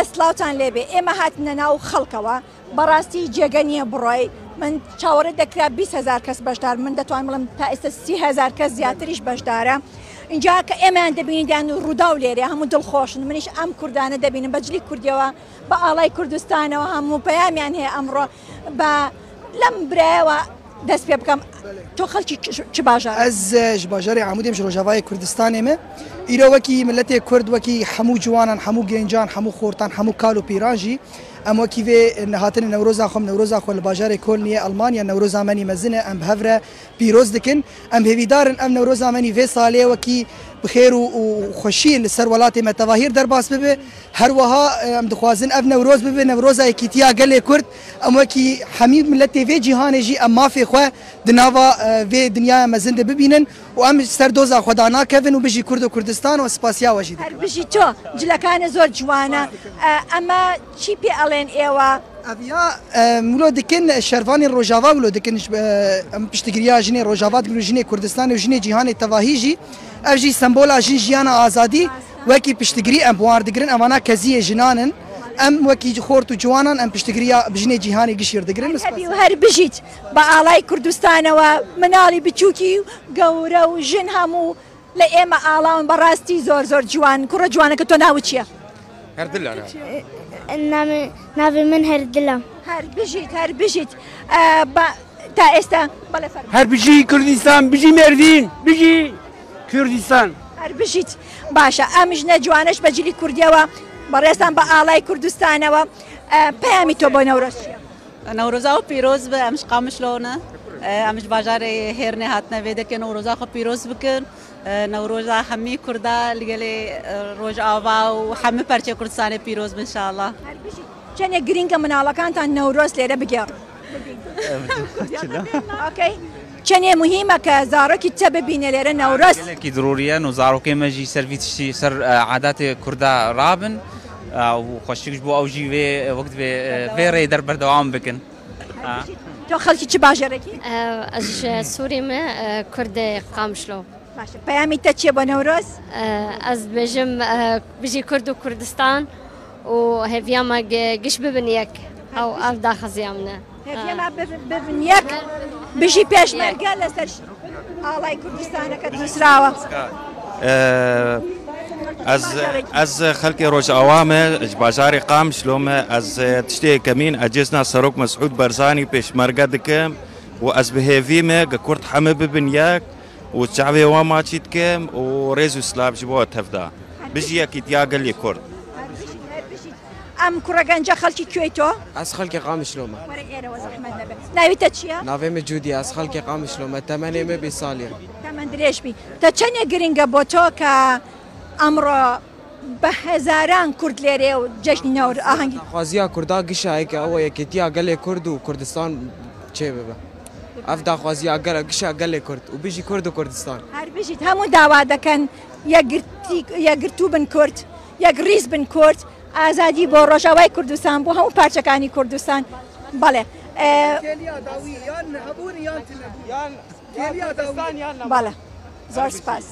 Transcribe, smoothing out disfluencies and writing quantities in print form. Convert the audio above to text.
سلااوان لێبێ ئێمە هاتنە ناو خەڵکەوە بەڕاستی جێگە نییە بڕۆی من چاوەڕێ دەکرا 20,000 کەس بەشدار من دەتوانم بڵم تا ئێستا 30,000 کەس زیاتریش بەشدارە اینجا کە ئێمەیان دەبینیدان و ڕوودا و لێرێ هەموو دڵخۆشن منیش ئەم کوردانە دەبینم بەجلی کوردیەوە بە ئاڵای کوردستانەوە هەموو پەیامیان هەیە ئەمڕۆ بە لەم برایەوە دەست پێ بکەم تۆ خەڵکی چ باژار ئەز ji bajarê Amûdê ji Rojavayê Kurdistanê me îro wekî milletê Kurd wekî hemû ciwanan hemû gêncan hemû xortan hemû kal û pîran jî em wekî vê nehatinê Newroza xwe Newroza xwe li bajarê Kolniyê Almanya Newroza menî mezin e em bi hev re pîroz dikin em hêvîdarin em Newroza menî vê salê wekî bi xêr û xweşî li ser welatê me tevahîr derbas bibe her wiha em dixwazin ev Newroz bibe Newroza yekîtiya gelê Kurd em wekî hemî milletê vê cîhanê jî em mafê xwe di nava vê dinyaya mezin de bibînin û em ser doza xwe da nakevin û bijî Kurd û Kurdistan û spasiya we jî هەر بژی تۆ جلەکانە زۆر جوانە ئەمە چی پێ ئەڵێن ئێوە Eviya mulo dikin şervanên Rojava mulo dikin em piştgiriya jinê Rojava dikin jinê Kurdistanê û jinê cîhanê tevahî jî ev jî sembola jin jiyana azadî wekî piştgirî em buwar digirin evana keziyê jinan in em wekî xort û ciwanan em piştgiriya jinê cîhanê gişîr digirin هەر بژیت بە ئاڵای کوردستانەوە مناڵی بچووکی گەورە و ژن هەموو لە ئێمە ئاڵاون بەڕاستی زۆر زۆر جوان کوڕە جوانەکە تۆ ناوت چییە؟ ناوی من هەردلە هەر بژیت تا ئێستا بەڵێ فەرموو هەر بژی کوردستان بژی مەردین بژی کوردستان هەر بژیت باشە ئەمیش نەجوانش بەجلی کوردیەوە بەڕێستان بە ئاڵای کوردستانەوە پەیامی تۆ بۆ نەورۆز چییە؟ نەورۆزا و پیرۆز بە ئەمش قامشلۆنە ئەمش باژارێ هێرنێ هاتنە وێ دەکەن نەورۆزا خۆ پیرۆز بکەن نەورۆژا هەمووی کووردا لەگەلێ ڕۆژ ئاوا و هەموو پەرچە کوردستانی پیرۆز بن ئینشاءڵڵا چەندێ گرینگە مناڵەکانتان نەورۆز لێرە بگێڕ چەندێ مهمە کە زارۆکی چە ببینێ لێرە نەورۆز gelekî ضرورî û zarokê me jî ser vî tiştî ser adatê Kurda rabin û xweşik ji bo ew jî vê wekt vê rê derberdewam bikin تۆ خەڵکی چ باژێرێکی؟ ئەژ سووری me کوردê قامشلۆ باشە پەیامی تە چییە بۆ نەورۆز؟ ئەس بێژم بژی کورد و کوردستان و هێڤیامە گشت ببن یەک ئەو ئەف داخەزییا منە هێڤیەما ببن یەک بژی پێشمەرگە لەسەر ئاڵای کوردستانەکە نووسراوە Ez xelkê Rojava me ji bajarê Qamşlo me ez tiştê kemîn ecêzna Serok Mesûd Barzanî pêşmerge dikim û ez bi hêvî me ge Kurd heme bibin yek û çavê wan maçî dikim û rêz û silav ji bo tevda bijî yekîtiya gelê Kurd ئەم کوڕە گەنجە خەڵکی کوێی تۆ؟ Ez xelkê Qamşlo me ناوی تە چییە؟ navê me Cudî ez xelkê Qamşlo me temenê me 20 salî تەمەن درێژبی تە چەندێک گرینگە بۆ تۆ کە ئەمڕۆ بە هەزاران کورد لێرێ و جەژنی نەور ئاهەنگی خوازییا Kurda gişayeke ew yekîtiya gelê Kurd û Kurdistan çê bibe ev daxwaziya gişa gelê Kurd û bijî Kurd û Kurdistan هەر بژیت هەموو داوا دەکەن یەکگرتوو بن کورد یەک ڕیز بن کورد ئازادی بۆ ڕۆژاوای کوردستان بۆ هەموو پارچەکانی کوردستان بەڵێ بەڵێ زۆر سپاس